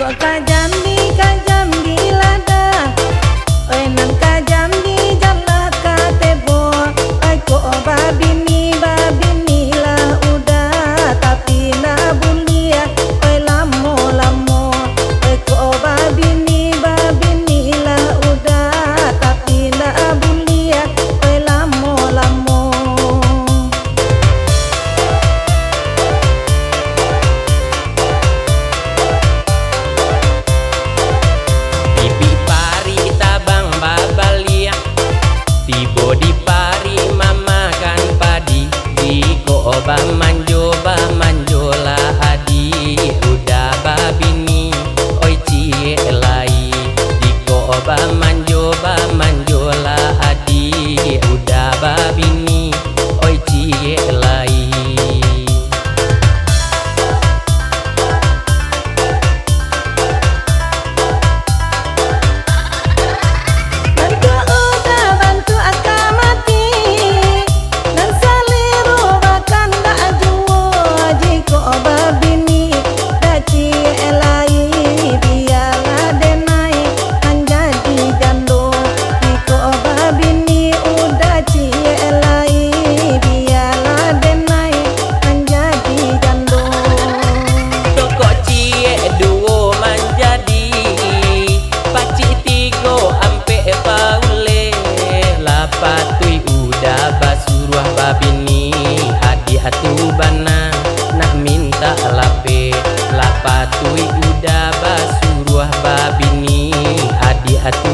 Kajambi lada, oi nan kajambi jala katebo, ai ko babini lah udah, tapi na bulia, oi lamo lamo, oi ko babini lah udah, tapi na bulia, oi lamo lamo. Tibo di pari mama kan padi di ko ba manjo lah adi udah babini oi cie lai di ko ba manjo lah adi udah babini oi cie lai. Patui udah basuruah babini adi atu bana nak minta lape la patui udah basuruah babini adi atu